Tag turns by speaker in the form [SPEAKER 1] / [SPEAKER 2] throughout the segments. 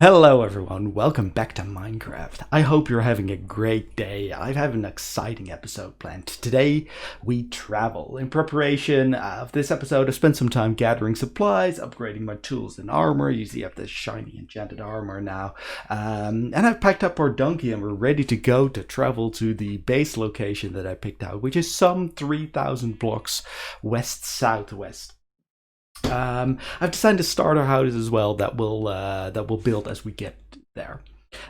[SPEAKER 1] Hello everyone, welcome back to Minecraft. I hope you're having a great day. I have an exciting episode planned. Today we travel. In preparation of this episode, I spent some time gathering supplies, upgrading my tools and armor. You see I have this shiny enchanted armor now. And I've packed up our donkey and we're ready to go to travel to the base location that I picked out, which is some 3,000 blocks west-southwest. I've designed a starter house as well that will build as we get there.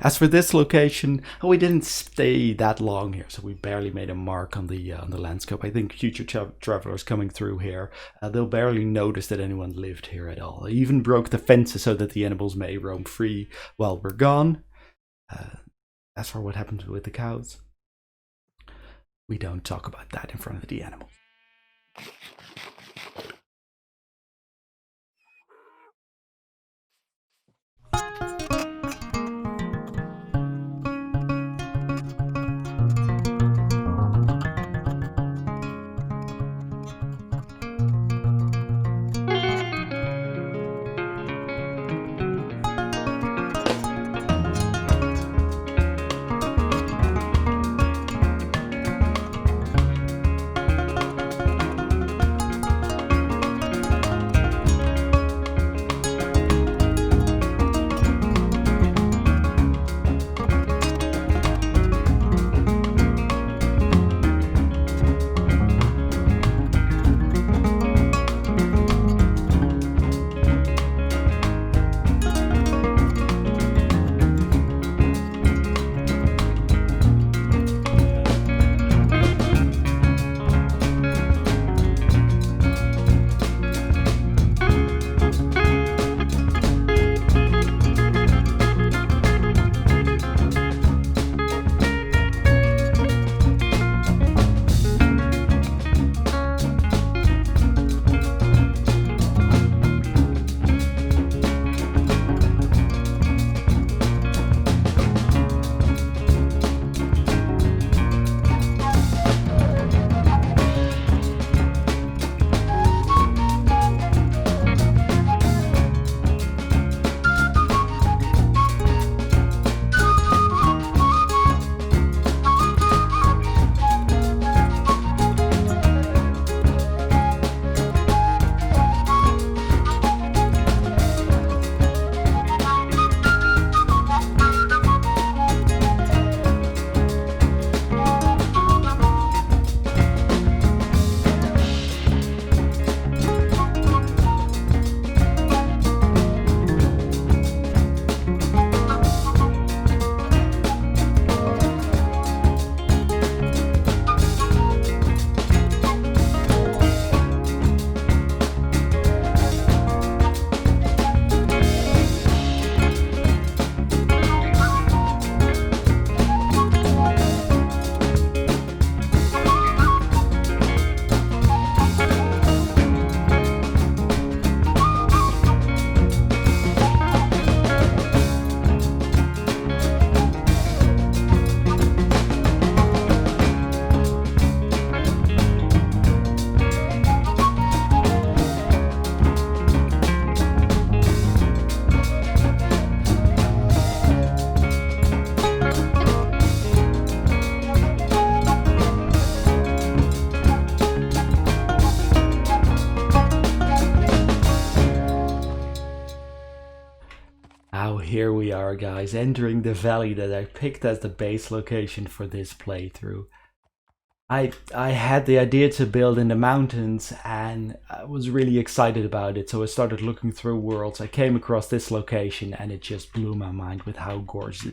[SPEAKER 1] As for this location, we didn't stay that long here, so we barely made a mark on the landscape. I think future travelers coming through here, they'll barely notice that anyone lived here at all. I even broke the fences so that the animals may roam free while we're gone. As for what happened with the cows, we don't talk about that in front of the animals. Now here we are, guys, entering the valley that I picked as the base location for this playthrough. I had the idea to build in the mountains and I was really excited about it, so I started looking through worlds. I came across this location and it just blew my mind with how gorgeous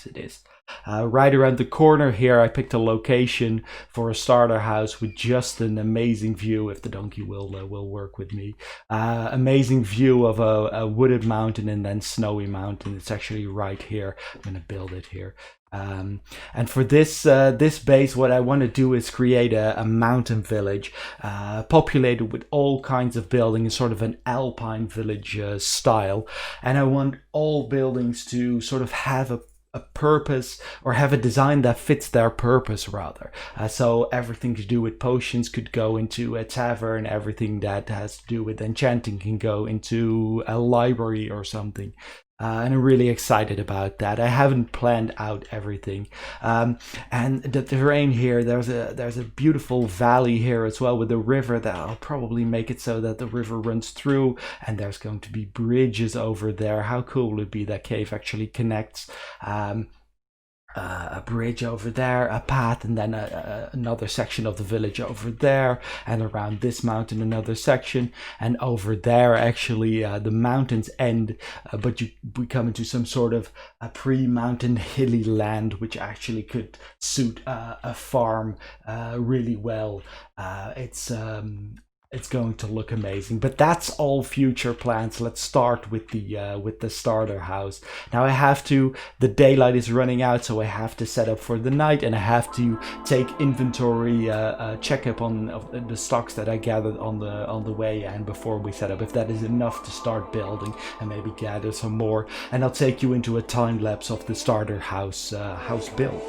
[SPEAKER 1] it is. Right around the corner here I picked a location for a starter house with just an amazing view, if the donkey will work with me. Amazing view of a wooded mountain and then snowy mountain. It's actually right here. I'm gonna build it here. And for this base, what I want to do is create a mountain village populated with all kinds of buildings, sort of an alpine village style. And I want all buildings to sort of have a purpose, or have a design that fits their purpose rather. So everything to do with potions could go into a tavern, everything that has to do with enchanting can go into a library or something. and I'm really excited about that. I haven't planned out everything, and the terrain here. There's a beautiful valley here as well with a river that I'll probably make it so that the river runs through, and there's going to be bridges over there. How cool would it be that cave actually connects? A bridge over there, a path, and then another section of the village over there, and around this mountain another section, and over there actually the mountains end, but we come into some sort of a pre-mountain hilly land, which actually could suit a farm really well. It's going to look amazing, but that's all future plans. Let's start with the starter house. Now I have to. The daylight is running out, so I have to set up for the night, and I have to take inventory check up on the stocks that I gathered on the way and before we set up. If that is enough to start building, and maybe gather some more, and I'll take you into a time lapse of the starter house build.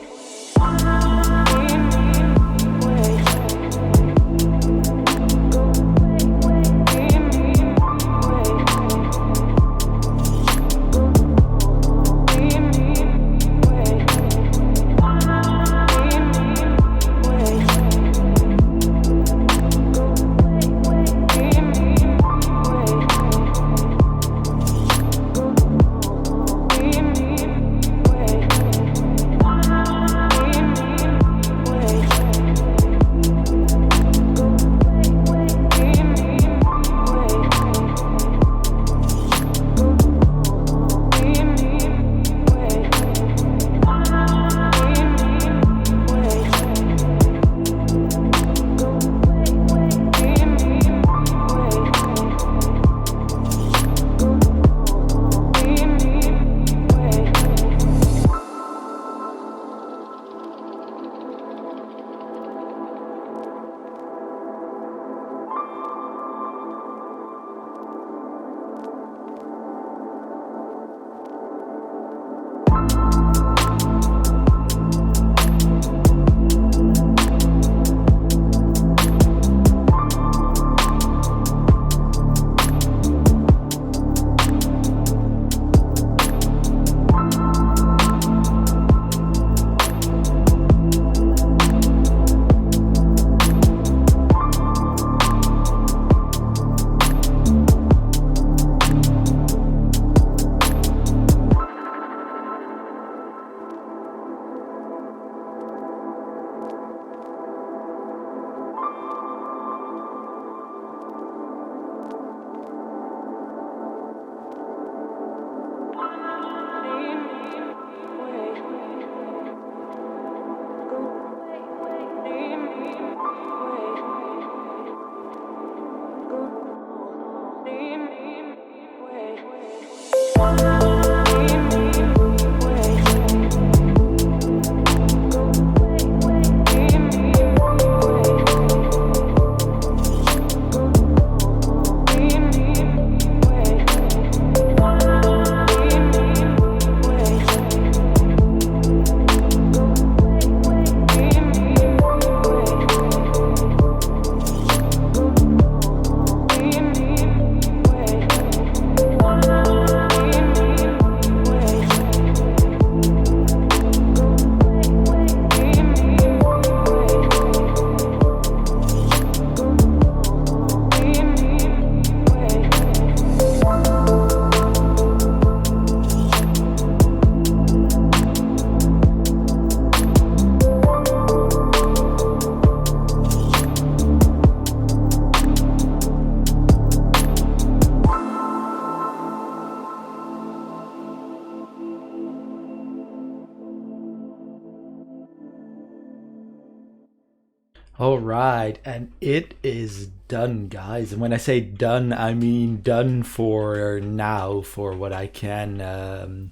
[SPEAKER 1] All right, and it is done, guys. And when I say done, I mean done for now, for what I can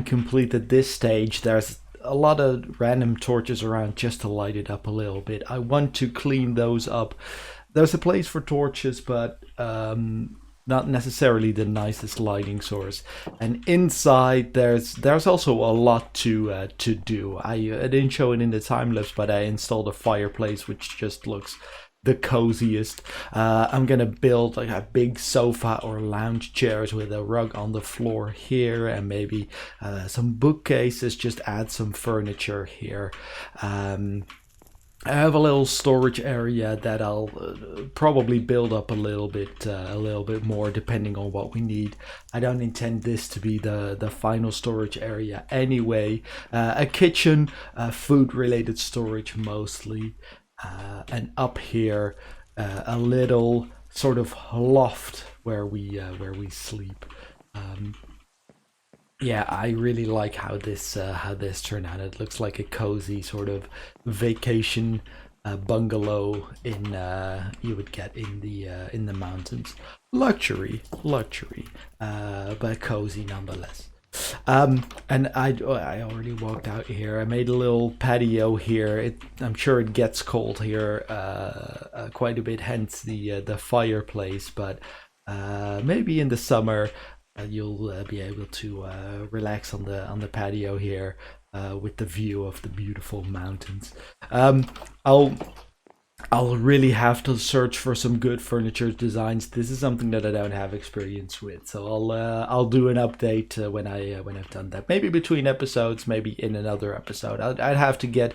[SPEAKER 1] complete at this stage. There's a lot of random torches around just to light it up a little bit. I want to clean those up. There's a place for torches, but not necessarily the nicest lighting source. And inside there's also a lot to do. I didn't show it in the time lapse, but I installed a fireplace which just looks the coziest. I'm gonna build like a big sofa or lounge chairs with a rug on the floor here, and maybe some bookcases. Just add some furniture here. I have a little storage area that I'll probably build up a little bit more depending on what we need. I don't intend this to be the final storage area anyway. A kitchen, food related storage mostly, and up here a little sort of loft where we sleep. Um, yeah, I really like how this turned out. It looks like a cozy sort of vacation bungalow in you would get in the mountains. Luxury, but cozy nonetheless. And I already walked out here. I made a little patio here. I'm sure it gets cold here quite a bit, hence the fireplace. But maybe in the summer you'll be able to relax on the patio here with the view of the beautiful mountains. Um, I'll I'll really have to search for some good furniture designs. This is something that I don't have experience with, so I'll do an update when I've done that. Maybe between episodes, maybe in another episode. I'd have to get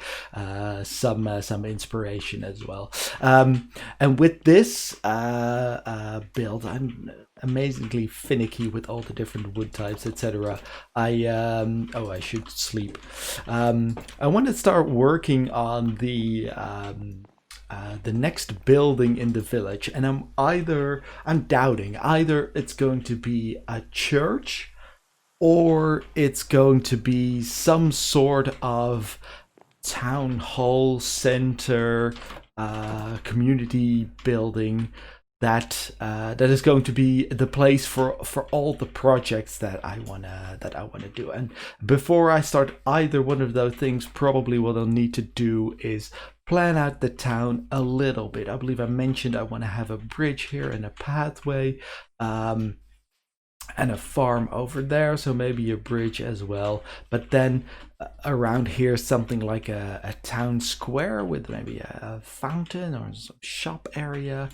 [SPEAKER 1] some inspiration as well. And with this build, I'm amazingly finicky with all the different wood types, etc. I should sleep. I want to start working on the next building in the village, and I'm doubting either it's going to be a church or it's going to be some sort of town hall center, community building that is going to be the place for all the projects that I wanna do. And before I start either one of those things, probably what I'll need to do is plan out the town a little bit. I believe I mentioned I want to have a bridge here and a pathway, and a farm over there, so maybe a bridge as well. But then around here, something like a town square with maybe a fountain or some shop area.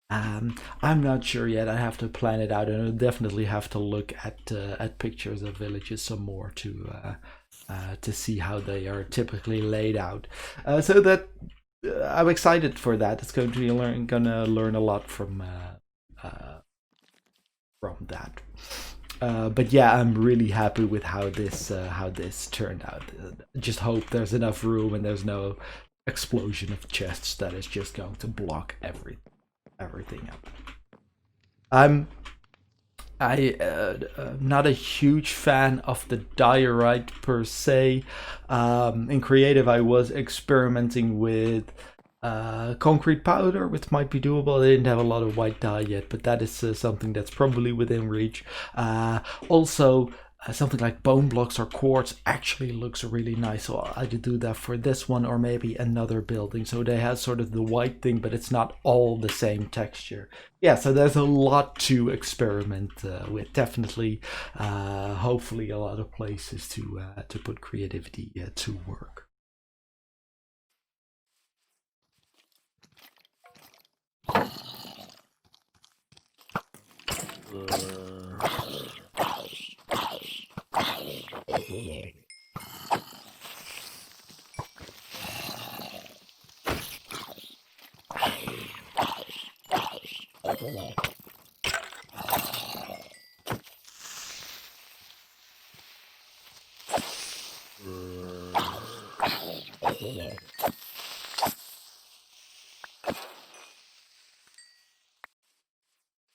[SPEAKER 1] I'm not sure yet. I have to plan it out, and I'll definitely have to look at pictures of villages some more to see how they are typically laid out. So that I'm excited for that. It's going to be gonna learn a lot from that. But yeah, I'm really happy with how this turned out. Just hope there's enough room and there's no explosion of chests that is just going to block everything up. I'm not a huge fan of the diorite per se. In creative, I was experimenting with concrete powder, which might be doable. I didn't have a lot of white dye yet, but that is something that's probably within reach. Also, something like bone blocks or quartz actually looks really nice, so I could do that for this one or maybe another building. So they have sort of the white thing, but it's not all the same texture. Yeah, so there's a lot to experiment with. Definitely, hopefully, a lot of places to put creativity to work.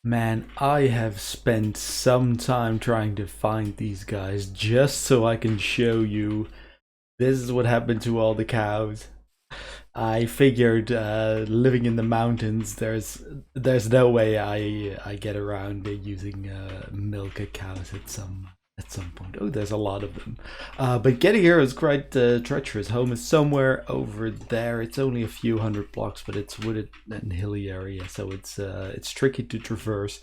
[SPEAKER 1] Man, I have spent some time trying to find these guys just so I can show you this is what happened to all the cows. I figured living in the mountains, there's no way I get around using milk cows at some point. Oh, there's a lot of them. But getting here is quite treacherous. Home is somewhere over there. It's only a few hundred blocks, but it's wooded and hilly area, so it's tricky to traverse.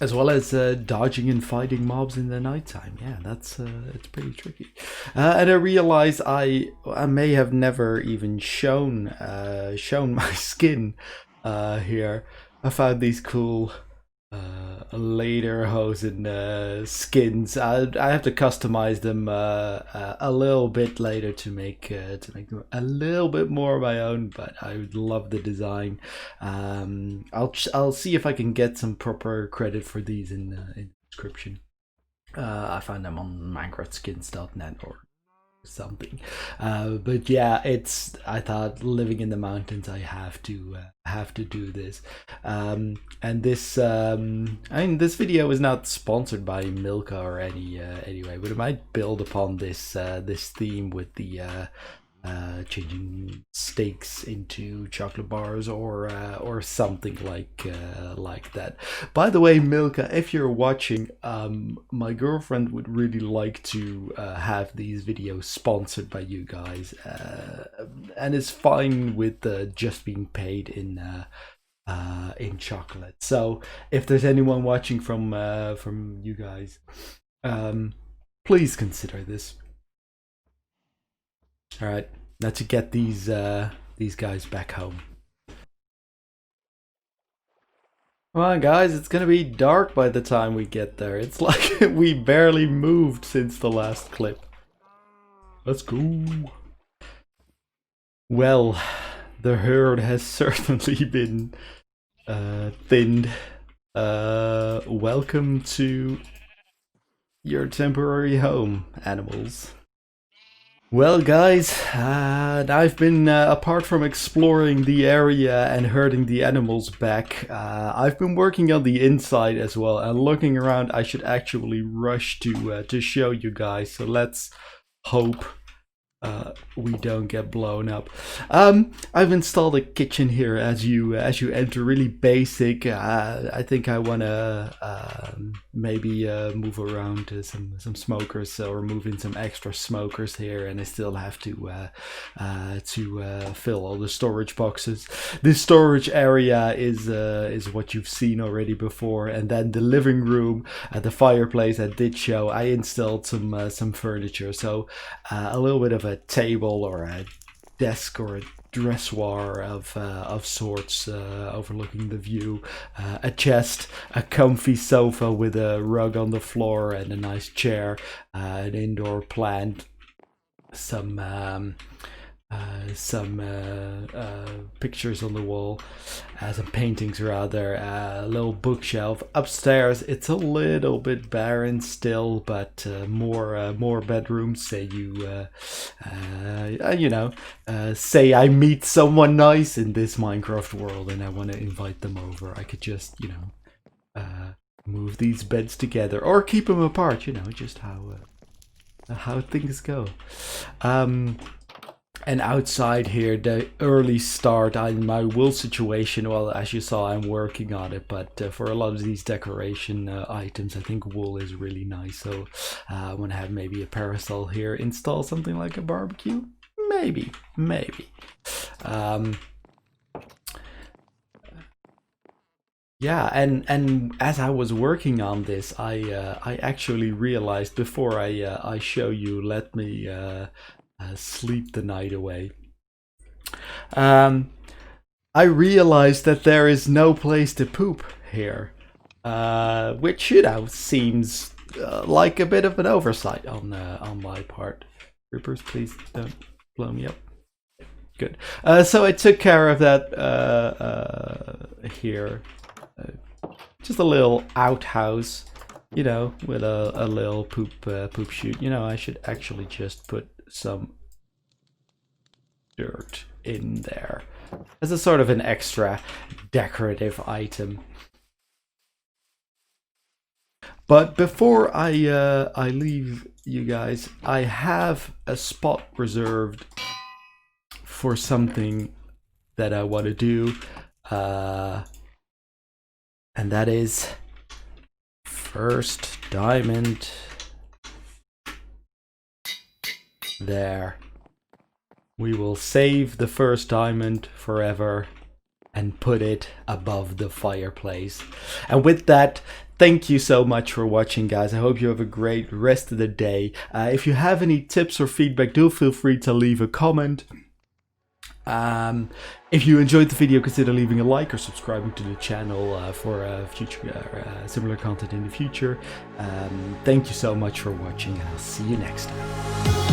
[SPEAKER 1] as well as dodging and fighting mobs in the nighttime. Yeah, that's it's pretty tricky. And I realize I may have never even shown my skin here. I found these cool lederhosen skins. I have to customize them a little bit later to make them a little bit more my own. But I love the design. I'll see if I can get some proper credit for these in the description. I found them on minecraftskins.net or something. But yeah, I thought living in the mountains, I have to do this. And this I mean, this video is not sponsored by Milka or anyway, but it might build upon this this theme with the changing steaks into chocolate bars or something like that. By the way, Milka, if you're watching, my girlfriend would really like to have these videos sponsored by you guys, and is fine with just being paid in chocolate. So if there's anyone watching from you guys, please consider this. All right, now to get these guys back home. Come on, guys, it's gonna be dark by the time we get there. It's like we barely moved since the last clip. Let's go. Well, the herd has certainly been thinned. Welcome to your temporary home, animals. Well, guys, I've been, apart from exploring the area and herding the animals back, I've been working on the inside as well, and looking around. I should actually rush to show you guys, so let's hope we don't get blown up. I've installed a kitchen here as you enter, really basic. I think I want to maybe move around to some smokers, or move in some extra smokers here, and I still have to fill all the storage boxes. This storage area is what you've seen already before, and then the living room, the fireplace I did show. I installed some furniture, so a little bit of a table or a desk or a dressoir of sorts, overlooking the view, a chest, a comfy sofa with a rug on the floor and a nice chair, an indoor plant, some pictures on the wall, some paintings rather, a little bookshelf. Upstairs it's a little bit barren still, but more bedrooms. Say say I meet someone nice in this Minecraft world and I want to invite them over, I could just move these beds together or keep them apart, just how things go. And outside here, the early start in my wool situation, well, as you saw, I'm working on it, but for a lot of these decoration items, I think wool is really nice. So I want to have maybe a parasol here, install something like a barbecue, maybe. Yeah, and as I was working on this, I actually realized, before I show you, let me sleep the night away. I realized that there is no place to poop here, which seems like a bit of an oversight on my part. Creepers, please don't blow me up. Good. So I took care of that here. Just a little outhouse, with a little poop chute. I should actually just put some dirt in there as a sort of an extra decorative item. But before I leave you guys, I have a spot reserved for something that I want to do, and that is first diamond. There. We will save the first diamond forever and put it above the fireplace. And with that, thank you so much for watching, guys. I hope you have a great rest of the day. If you have any tips or feedback, do feel free to leave a comment. If you enjoyed the video, consider leaving a like or subscribing to the channel for future similar content in the future. Thank you so much for watching, and I'll see you next time.